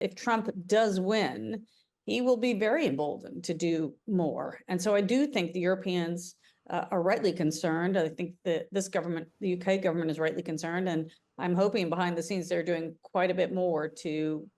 if Trump does win, he will be very emboldened to do more. And so I do think the Europeans are rightly concerned. I think that this government, the UK government, is rightly concerned. And I'm hoping behind the scenes they're doing quite a bit more to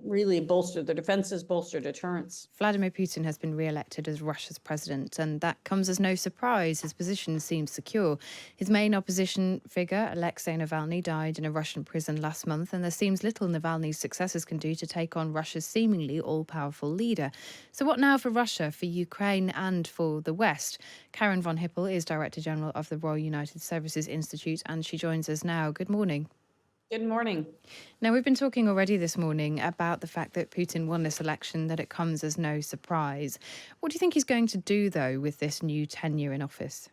really bolster the defenses, bolster deterrence. Vladimir Putin has been re-elected as Russia's president, and that comes as no surprise. His position seems secure. His main opposition figure, Alexei Navalny, died in a Russian prison last month, and there seems little Navalny's successors can do to take on Russia's seemingly all-powerful leader. So what now for Russia, for Ukraine and for the West? Karin von Hippel is Director General of the Royal United Services Institute, and she joins us now. Good morning. Good morning. Now, we've been talking already this morning about the fact that Putin won this election, that it comes as no surprise. What do you think he's going to do, though, with this new tenure in office?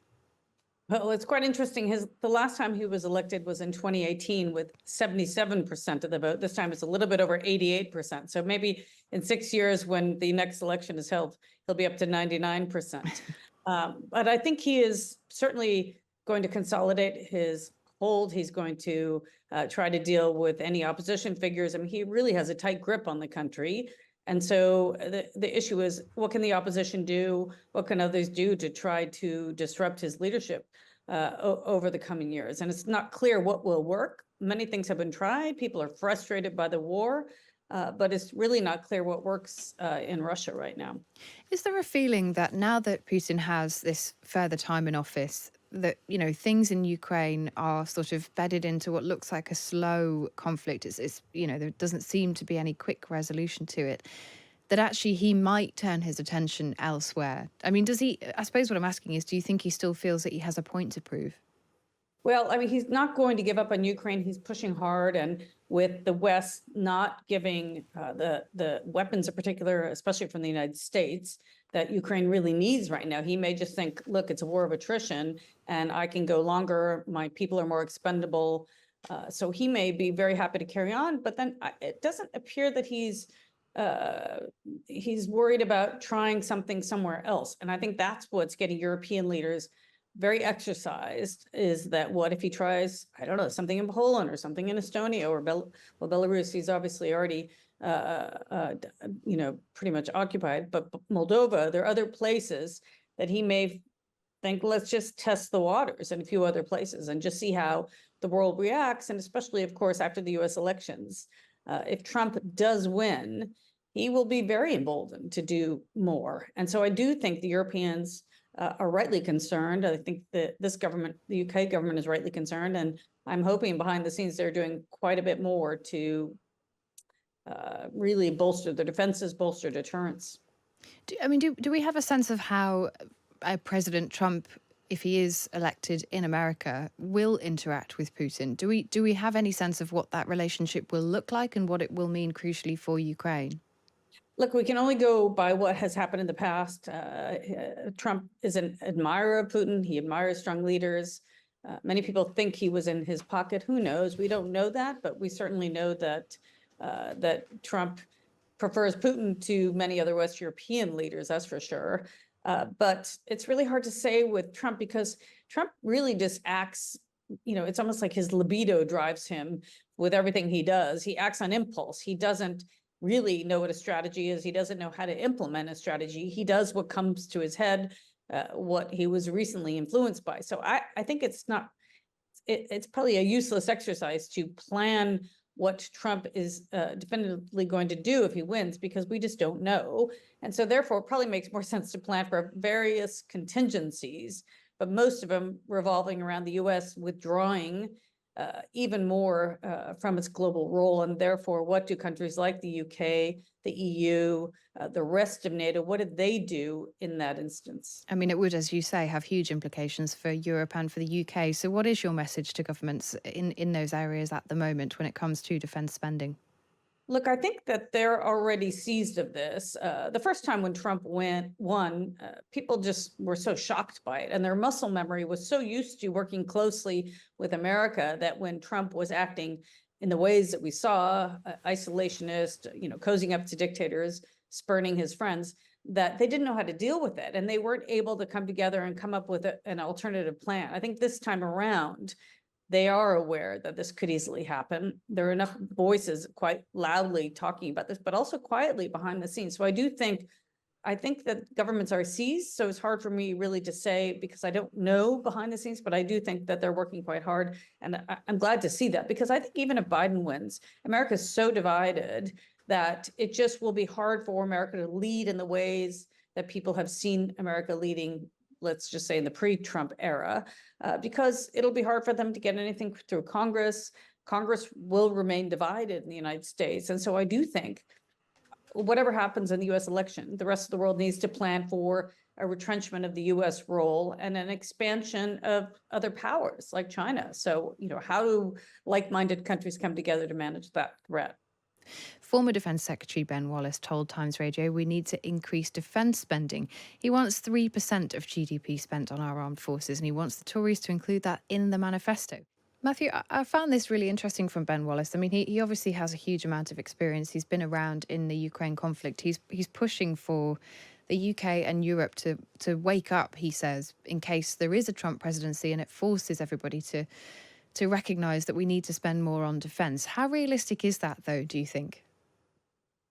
Well, it's quite interesting. The last time he was elected was in 2018 with 77% of the vote. This time it's a little bit over 88%. So maybe in 6 years, when the next election is held, he'll be up to 99%. But I think he is certainly going to consolidate his hold. He's going to try to deal with any opposition figures. I mean, he really has a tight grip on the country. And so the issue is, what can the opposition do? What can others do to try to disrupt his leadership over the coming years? And it's not clear what will work. Many things have been tried. People are frustrated by the war. But it's really not clear what works in Russia right now. Is there a feeling that now that Putin has this further time in office, that, you know, things in Ukraine are sort of bedded into what looks like a slow conflict? It's you know, there doesn't seem to be any quick resolution to it, that actually he might turn his attention elsewhere? I mean, does he, I suppose what I'm asking is, do you think he still feels that he has a point to prove? Well, I mean, he's not going to give up on Ukraine. He's pushing hard, and with the West not giving the weapons in particular, especially from the United States, that Ukraine really needs right now, he may just think, look, it's a war of attrition and I can go longer. My people are more expendable. So he may be very happy to carry on, but then it doesn't appear that he's worried about trying something somewhere else. And I think that's what's getting European leaders very exercised, is that what if he tries, I don't know, something in Poland or something in Estonia or Belarus? He's obviously already, pretty much occupied, but Moldova, there are other places that he may think, let's just test the waters in a few other places and just see how the world reacts. And especially, of course, after the US elections, if Trump does win, he will be very emboldened to do more. And so I do think the Europeans are rightly concerned. I think that this government, the UK government, is rightly concerned, and I'm hoping behind the scenes they're doing quite a bit more to really bolster the defenses, bolster deterrence. Do we have a sense of how President Trump, if he is elected in America, will interact with Putin? Do we have any sense of what that relationship will look like and what it will mean crucially for Ukraine? Look, we can only go by what has happened in the past. Trump is an admirer of Putin. He admires strong leaders. Many people think he was in his pocket. Who knows? We don't know that, but we certainly know that Trump prefers Putin to many other West European leaders, that's for sure. But it's really hard to say with Trump, because Trump really just acts, it's almost like his libido drives him with everything he does. He acts on impulse. He doesn't really know what a strategy is. He doesn't know how to implement a strategy. He does what comes to his head, what he was recently influenced by. So I think it's probably a useless exercise to plan what Trump is definitively going to do if he wins, because we just don't know. And so therefore, it probably makes more sense to plan for various contingencies, but most of them revolving around the US withdrawing even more from its global role. And therefore, what do countries like the UK, the EU, the rest of NATO, what did they do in that instance? I mean, it would, as you say, have huge implications for Europe and for the UK. So what is your message to governments in those areas at the moment when it comes to defence spending? Look, I think that they're already seized of this. The first time when Trump won, people just were so shocked by it. And their muscle memory was so used to working closely with America that when Trump was acting in the ways that we saw, isolationist, cozying up to dictators, spurning his friends, that they didn't know how to deal with it. And they weren't able to come together and come up with an alternative plan. I think this time around, they are aware that this could easily happen. There are enough voices quite loudly talking about this, but also quietly behind the scenes. So I think that governments are seized, so it's hard for me really to say because I don't know behind the scenes, but I do think that they're working quite hard. And I'm glad to see that, because I think even if Biden wins, America is so divided that it just will be hard for America to lead in the ways that people have seen America leading, let's just say in the pre-Trump era, because it'll be hard for them to get anything through Congress. Congress will remain divided in the United States. And so I do think whatever happens in the US election, the rest of the world needs to plan for a retrenchment of the US role and an expansion of other powers like China. So, how do like-minded countries come together to manage that threat? Former Defence Secretary Ben Wallace told Times Radio we need to increase defence spending. He wants 3% of GDP spent on our armed forces, and he wants the Tories to include that in the manifesto. Matthew, I found this really interesting from Ben Wallace. I mean, he obviously has a huge amount of experience. He's been around in the Ukraine conflict. He's pushing for the UK and Europe to wake up, he says, in case there is a Trump presidency, and it forces everybody to recognise that we need to spend more on defence. How realistic is that, though, do you think?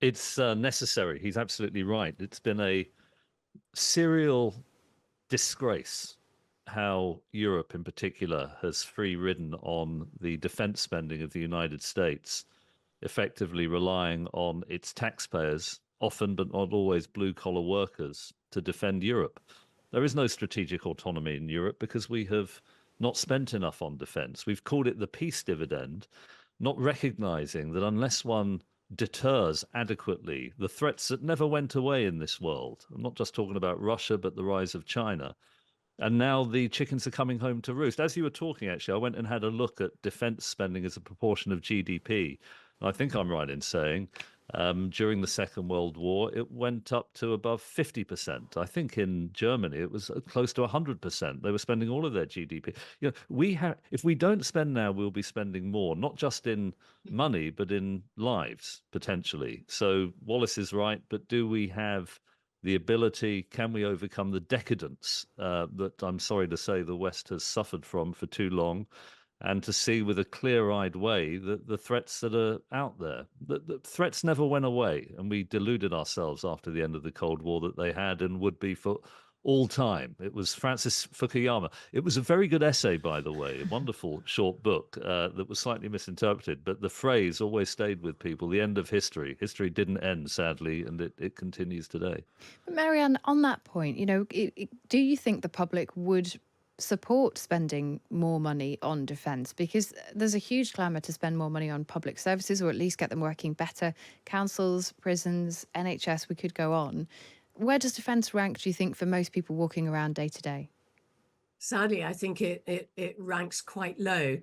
It's necessary. He's absolutely right. It's been a serial disgrace how Europe in particular has free-ridden on the defense spending of the United States, effectively relying on its taxpayers, often but not always blue-collar workers, to defend Europe. There is no strategic autonomy in Europe because we have not spent enough on defense. We've called it the peace dividend, not recognizing that unless one deters adequately the threats that never went away in this world, I'm not just talking about Russia, but the rise of China, and now the chickens are coming home to roost. As you were talking, actually, I went and had a look at defense spending as a proportion of GDP. And I think I'm right in saying during the Second World War, it went up to above 50%. I think in Germany, it was close to 100%. They were spending all of their GDP. If we don't spend now, we'll be spending more, not just in money, but in lives, potentially. So Wallace is right, but do we have the ability, can we overcome the decadence that I'm sorry to say the West has suffered from for too long, and to see with a clear-eyed way the threats that are out there? The threats never went away, and we deluded ourselves after the end of the Cold War that they had and would be for all time. It was Francis Fukuyama. It was a very good essay, by the way, a wonderful short book that was slightly misinterpreted, but the phrase always stayed with people: the end of history. History didn't end, sadly, and it continues today. But Marianne, on that point, do you think the public would support spending more money on defence? Because there's a huge clamour to spend more money on public services, or at least get them working better. Councils, prisons, NHS, we could go on. Where does defence rank, do you think, for most people walking around day to day? Sadly, I think it ranks quite low.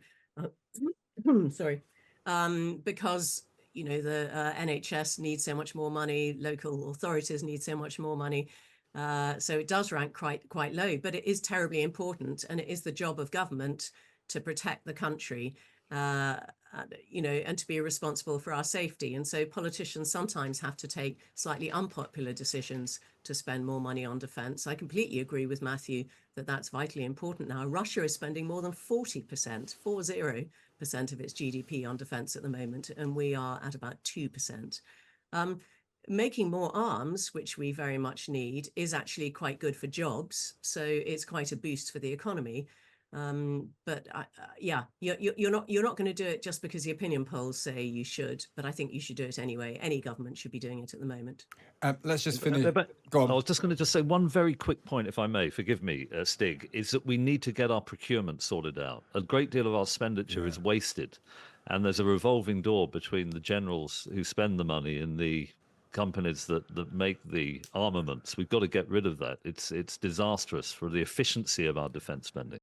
Sorry, because the NHS needs so much more money, local authorities need so much more money, so it does rank quite low. But it is terribly important, and it is the job of government to protect the country, and to be responsible for our safety. And so politicians sometimes have to take slightly unpopular decisions to spend more money on defense. I completely agree with Matthew that that's vitally important now. Russia is spending more than 40% of its GDP on defense at the moment, and we are at about 2%. Making more arms, which we very much need, is actually quite good for jobs. So it's quite a boost for the economy. But you're not going to do it just because the opinion polls say you should, but I think you should do it anyway. Any government should be doing it at the moment. Let's just finish. Go on. I was just going to say one very quick point, if I may, forgive me, Stig, is that we need to get our procurement sorted out. A great deal of our expenditure is wasted, and there's a revolving door between the generals who spend the money and the companies that make the armaments. We've got to get rid of that. It's disastrous for the efficiency of our defense spending.